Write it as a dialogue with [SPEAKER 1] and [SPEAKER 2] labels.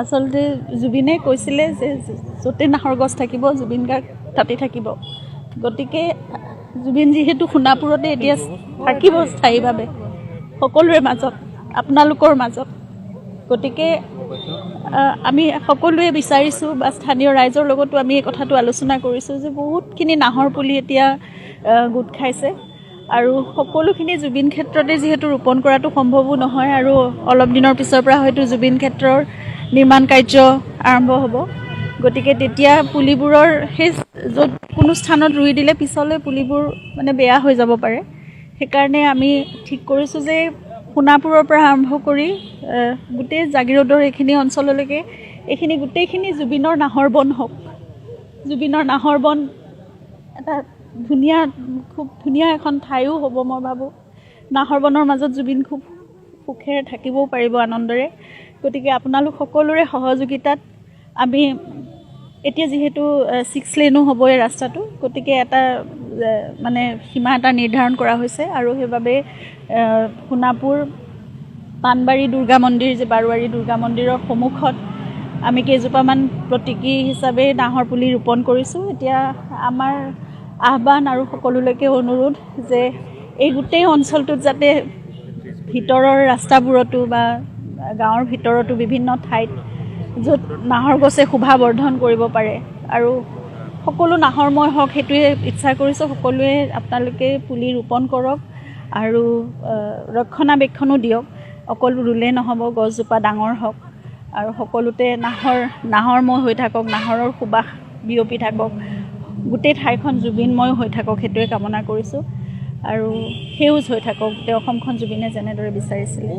[SPEAKER 1] আচলতে জুবিনে কৈছিলে যে য'তে নাহৰ গছ থাকিব জুবিন গাৰ্গ তাতে থাকিব। গতিকে জুবিন যিহেতু সোণাপুৰতে এতিয়া থাকিব স্থায়ীভাৱে সকলোৰে মাজত, আপোনালোকৰ মাজত। গতিকে আমি সকলোৱে বিচাৰিছোঁ বা স্থানীয় ৰাইজৰ লগতো আমি এই কথাটো আলোচনা কৰিছোঁ যে বহুতখিনি নাহৰ পুলি এতিয়া গোট খাইছে আৰু সকলোখিনি জুবিন ক্ষেত্ৰতে যিহেতু ৰোপণ কৰাটো সম্ভৱো নহয় আৰু অলপ দিনৰ পিছৰ পৰা হয়তো জুবিন ক্ষেত্ৰৰ নিৰ্মাণ কাৰ্য আৰম্ভ হ'ব। গতিকে তেতিয়া পুলিবোৰৰ সেই য'ত কোনো স্থানত ৰুই দিলে পিছলৈ পুলিবোৰ মানে বেয়া হৈ যাব পাৰে। সেইকাৰণে আমি ঠিক কৰিছোঁ যে সোণাপুৰৰ পৰা আৰম্ভ কৰি গোটেই জাগিৰোডৰ এইখিনি অঞ্চললৈকে এইখিনি গোটেইখিনি জুবিনৰ নাহৰ বন হওক। জুবিনৰ নাহৰ বন এটা খুব ধুনীয়া এখন ঠাইও হ'ব মই ভাবোঁ। নাহৰ বনৰ মাজত জুবিন খুব সুখেৰে থাকিবও পাৰিব আনন্দৰে। গতিকে আপোনালোক সকলোৰে সহযোগিতাত আমি এতিয়া যিহেতু 6 লেনো হ'ব এই ৰাস্তাটো, গতিকে এটা মানে সীমা এটা নিৰ্ধাৰণ কৰা হৈছে আৰু সেইবাবে সোণাপুৰ পাণবাৰী দুৰ্গা মন্দিৰ যে বাৰোৱাৰী দুৰ্গা মন্দিৰৰ সন্মুখত আমি কেইজোপামান প্ৰতীকী হিচাপে নাহৰ পুলি ৰোপণ কৰিছোঁ। এতিয়া আমাৰ আহ্বান আৰু সকলোলৈকে অনুৰোধ যে এই গোটেই অঞ্চলটোত যাতে ভিতৰৰ ৰাস্তাবোৰতো বা গাঁৱৰ ভিতৰতো বিভিন্ন ঠাইত য'ত নাহৰ গছে শোভা বৰ্ধন কৰিব পাৰে আৰু সকলো নাহৰময় হওক সেইটোৱে ইচ্ছা কৰিছোঁ। সকলোৱে আপোনালোকে পুলি ৰোপণ কৰক আৰু ৰক্ষণাবেক্ষণো দিয়ক। অকল ৰুলে নহ'ব, গছজোপা ডাঙৰ হওক আৰু সকলোতে নাহৰময় হৈ থাকক, নাহৰৰ সুবাস বিয়পি থাকক, গোটেই ঠাইখন জুবিনময় হৈ থাকক, সেইটোৱে কামনা কৰিছোঁ আৰু সেউজ হৈ থাকক গোটেই অসমখন জুবিনে যেনেদৰে বিচাৰিছিলে।